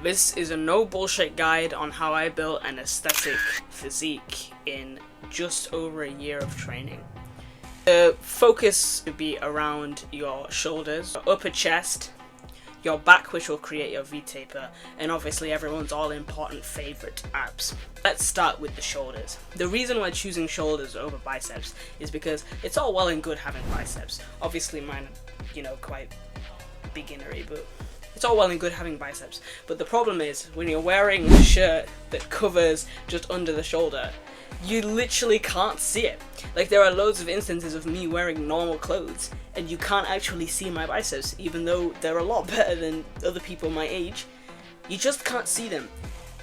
This is a no bullshit guide on how I built an aesthetic physique in just over a year of training. The focus would be around your shoulders, your upper chest, your back, which will create your V-taper, and obviously everyone's all important favourite, abs. Let's start with the shoulders. The reason why choosing shoulders over biceps is because it's all well and good having biceps. Obviously mine, quite beginnery, but it's all well and good having biceps. But the problem is, when you're wearing a shirt that covers just under the shoulder, you literally can't see it. Like, there are loads of instances of me wearing normal clothes and you can't actually see my biceps, even though they're a lot better than other people my age. You just can't see them.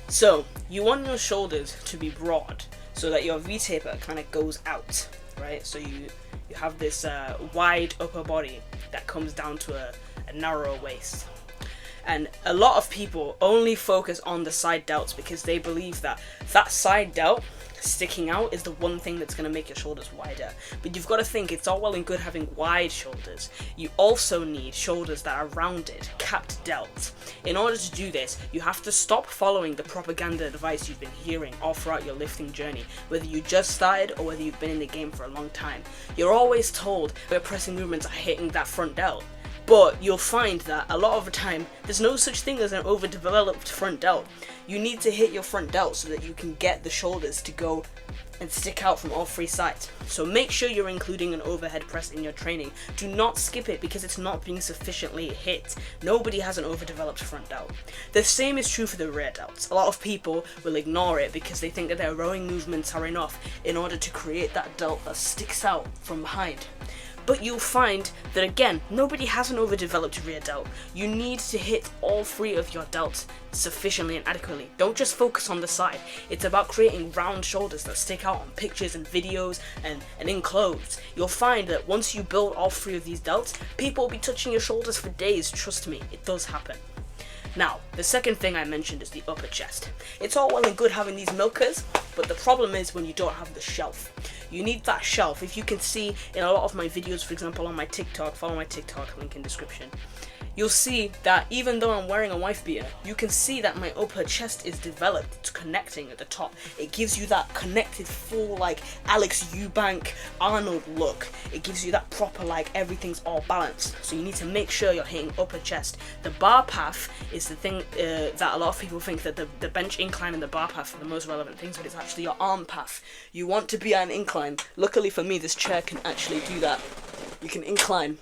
So you want your shoulders to be broad so that your V-taper kind of goes out, right? So you have this wide upper body that comes down to a narrower waist. And a lot of people only focus on the side delts because they believe that side delt sticking out is the one thing that's going to make your shoulders wider. But you've got to think, it's all well and good having wide shoulders. You also need shoulders that are rounded, capped delts. In order to do this, you have to stop following the propaganda advice you've been hearing all throughout your lifting journey, whether you just started or whether you've been in the game for a long time. You're always told where pressing movements are hitting that front delt. But you'll find that a lot of the time, there's no such thing as an overdeveloped front delt. You need to hit your front delt so that you can get the shoulders to go and stick out from all three sides. So make sure you're including an overhead press in your training. Do not skip it because it's not being sufficiently hit. Nobody has an overdeveloped front delt. The same is true for the rear delts. A lot of people will ignore it because they think that their rowing movements are enough in order to create that delt that sticks out from behind. But you'll find that, again, nobody has an overdeveloped rear delt. You need to hit all three of your delts sufficiently and adequately. Don't just focus on the side. It's about creating round shoulders that stick out on pictures and videos and in clothes. You'll find that once you build all three of these delts, people will be touching your shoulders for days. Trust me, it does happen. Now, the second thing I mentioned is the upper chest. It's all well and good having these milkers, but the problem is when you don't have the shelf. You need that shelf. If you can see in a lot of my videos, for example on my TikTok, follow my TikTok, link in description, you'll see that even though I'm wearing a wife beater, you can see that my upper chest is developed. It's connecting at the top. It gives you that connected full, like, Alex Eubank Arnold look. It gives you that proper, like, everything's all balanced. So you need to make sure you're hitting upper chest. The bar path is the thing that a lot of people think that the bench incline and the bar path are the most relevant things, but it's actually your arm path. You want to be at an incline. Luckily for me, this chair can actually do that. You can incline.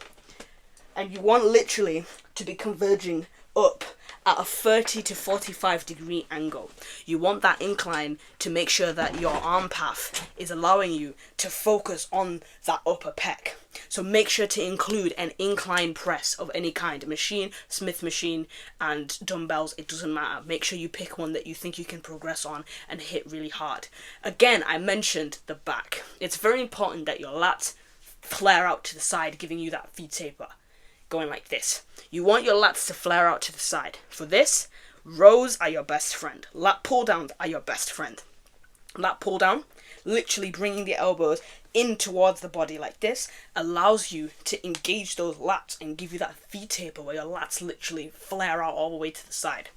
And you want literally to be converging up at a 30 to 45 degree angle. You want that incline to make sure that your arm path is allowing you to focus on that upper pec. So make sure to include an incline press of any kind, machine, Smith machine, and dumbbells, it doesn't matter. Make sure you pick one that you think you can progress on and hit really hard. Again, I mentioned the back. It's very important that your lats flare out to the side, giving you that V-taper. Going like this. You want your lats to flare out to the side. For this, rows are your best friend. Lat pull downs are your best friend. Lat pull down, literally bringing the elbows in towards the body like this, allows you to engage those lats and give you that V-taper where your lats literally flare out all the way to the side.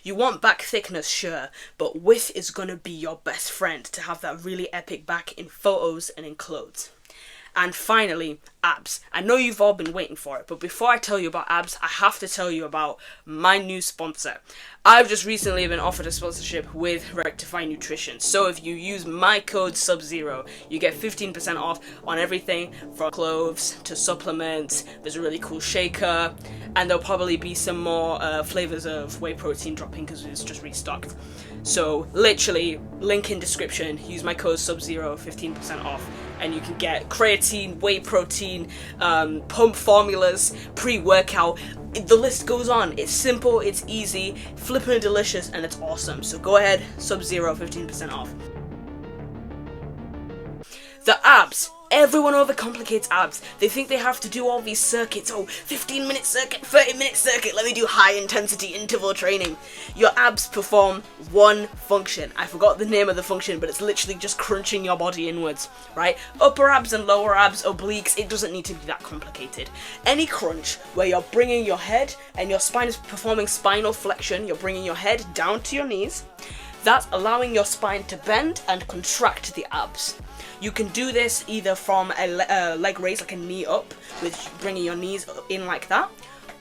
You want back thickness, sure, but width is going to be your best friend to have that really epic back in photos and in clothes. And finally, abs. I know you've all been waiting for it, but before I tell you about abs, I have to tell you about my new sponsor. I've just recently been offered a sponsorship with Rectify Nutrition. So if you use my code SUBZERO, you get 15% off on everything from clothes to supplements. There's a really cool shaker, and there'll probably be some more flavors of whey protein dropping because it's just restocked. So literally, link in description, use my code SUBZERO, 15% off, and you can get creatine, whey protein, pump formulas, pre-workout. The list goes on. It's simple, it's easy, flippin' delicious, and it's awesome. So go ahead, SUBZERO, 15% off. The abs. Everyone overcomplicates abs. They think they have to do all these circuits. Oh, 15-minute circuit, 30-minute circuit, let me do high intensity interval training. Your abs perform one function. I forgot the name of the function, but it's literally just crunching your body inwards, right? Upper abs and lower abs, obliques, it doesn't need to be that complicated. Any crunch where you're bringing your head and your spine is performing spinal flexion, you're bringing your head down to your knees, that's allowing your spine to bend and contract the abs. You can do this either from a leg raise, like a knee up, with bringing your knees in like that,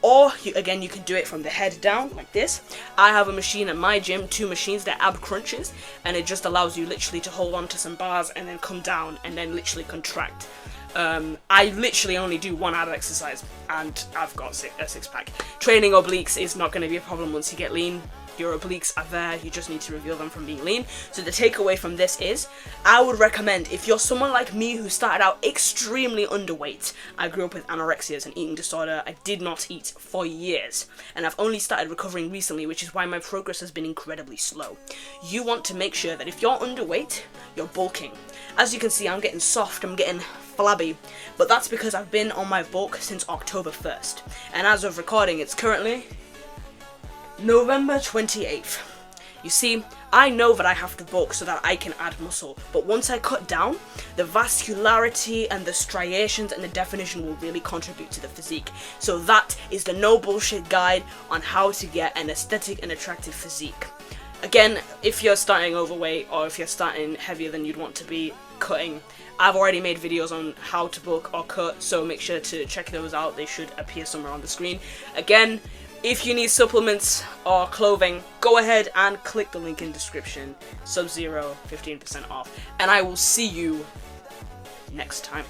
or you can do it from the head down, like this. I have a machine at my gym, 2 machines, they're ab crunches, and it just allows you literally to hold on to some bars and then come down and then literally contract. I literally only do 1 ab exercise, and I've got a 6-pack. Training obliques is not going to be a problem once you get lean. Your obliques are there, you just need to reveal them from being lean. So the takeaway from this is, I would recommend, if you're someone like me who started out extremely underweight, I grew up with anorexia as an eating disorder, I did not eat for years, and I've only started recovering recently, which is why my progress has been incredibly slow. You want to make sure that if you're underweight, you're bulking. As you can see, I'm getting soft, I'm getting flabby, but that's because I've been on my bulk since October 1st, and as of recording, it's currently November 28th. You see, I know that I have to bulk so that I can add muscle, but once I cut down, the vascularity and the striations and the definition will really contribute to the physique. So that is the no bullshit guide on how to get an aesthetic and attractive physique. Again, if you're starting overweight or if you're starting heavier than you'd want to be cutting, I've already made videos on how to bulk or cut, so make sure to check those out. They should appear somewhere on the screen. Again, if you need supplements or clothing, go ahead and click the link in description. Sub-Zero, 15% off. And I will see you next time.